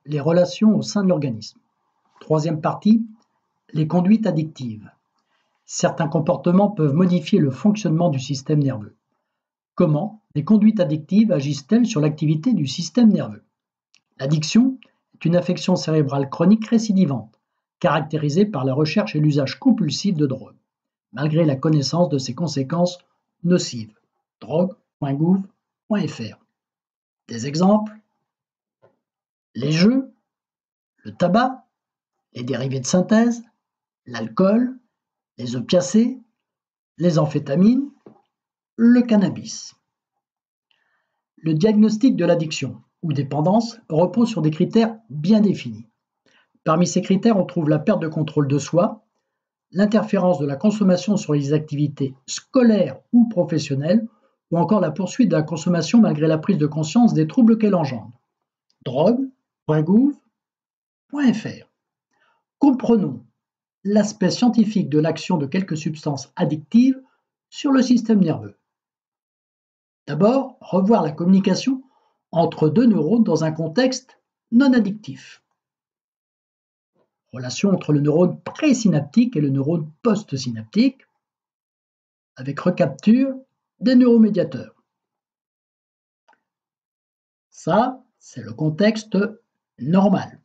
les relations au sein de l'organisme. Troisième partie, les conduites addictives. Certains comportements peuvent modifier le fonctionnement du système nerveux. Comment les conduites addictives agissent-elles sur l'activité du système nerveux? L'addiction est une affection cérébrale chronique récidivante, caractérisée par la recherche et l'usage compulsif de drogue, malgré la connaissance de ses conséquences nocives. Drogue.gouv.fr. Des exemples: les jeux, le tabac, les dérivés de synthèse, l'alcool, les opiacés, les amphétamines, le cannabis. Le diagnostic de l'addiction ou dépendance repose sur des critères bien définis. Parmi ces critères, on trouve la perte de contrôle de soi, l'interférence de la consommation sur les activités scolaires ou professionnelles, ou encore la poursuite de la consommation malgré la prise de conscience des troubles qu'elle engendre. Drogue.gouv.fr. Comprenons l'aspect scientifique de l'action de quelques substances addictives sur le système nerveux. D'abord, revoir la communication entre deux neurones dans un contexte non addictif. Relation entre le neurone présynaptique et le neurone postsynaptique, avec recapture des neuromédiateurs. Ça, c'est le contexte normal.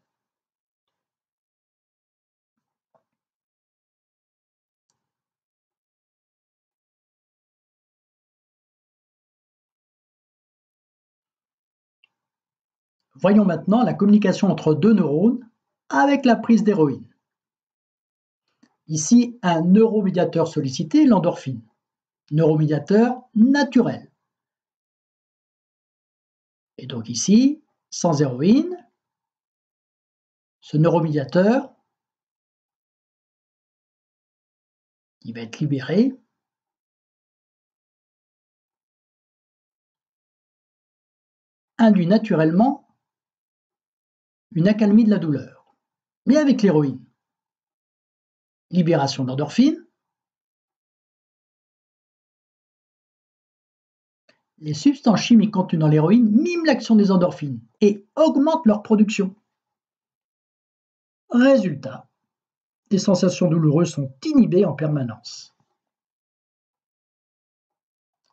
Voyons maintenant la communication entre deux neurones avec la prise d'héroïne. Ici, un neuromédiateur sollicité, l'endorphine. Neuromédiateur naturel. Et donc ici, sans héroïne, ce neuromédiateur, il va être libéré, induit naturellement une accalmie de la douleur. Mais avec l'héroïne, libération d'endorphine, les substances chimiques contenues dans l'héroïne miment l'action des endorphines et augmentent leur production. Résultat, les sensations douloureuses sont inhibées en permanence.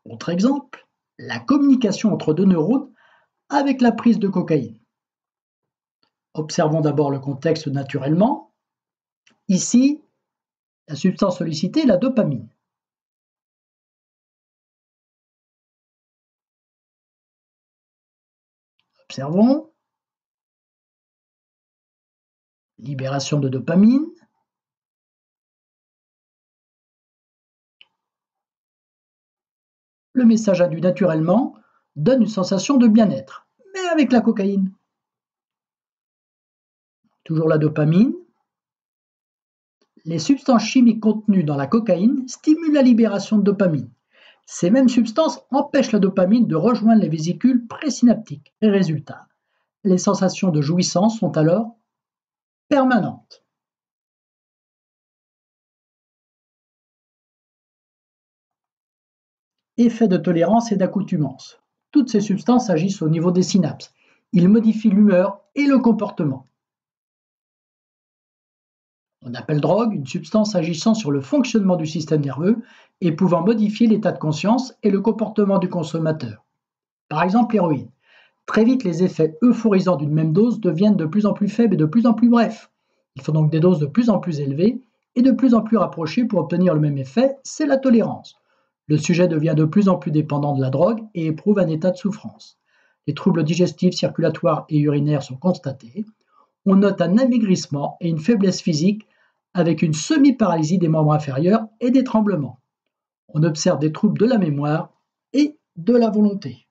Autre exemple, la communication entre deux neurones avec la prise de cocaïne. Observons d'abord le contexte naturellement. Ici, la substance sollicitée est la dopamine. Observons. Libération de dopamine. Le message induit naturellement donne une sensation de bien-être, mais avec la cocaïne. Toujours la dopamine. Les substances chimiques contenues dans la cocaïne stimulent la libération de dopamine. Ces mêmes substances empêchent la dopamine de rejoindre les vésicules présynaptiques. Et résultat, les sensations de jouissance sont alors permanentes. Effet de tolérance et d'accoutumance. Toutes ces substances agissent au niveau des synapses. Ils modifient l'humeur et le comportement. On appelle drogue une substance agissant sur le fonctionnement du système nerveux et pouvant modifier l'état de conscience et le comportement du consommateur. Par exemple, l'héroïne. Très vite, les effets euphorisants d'une même dose deviennent de plus en plus faibles et de plus en plus brefs. Il faut donc des doses de plus en plus élevées et de plus en plus rapprochées pour obtenir le même effet, c'est la tolérance. Le sujet devient de plus en plus dépendant de la drogue et éprouve un état de souffrance. Les troubles digestifs, circulatoires et urinaires sont constatés. On note un amaigrissement et une faiblesse physique avec une semi-paralysie des membres inférieurs et des tremblements. On observe des troubles de la mémoire et de la volonté.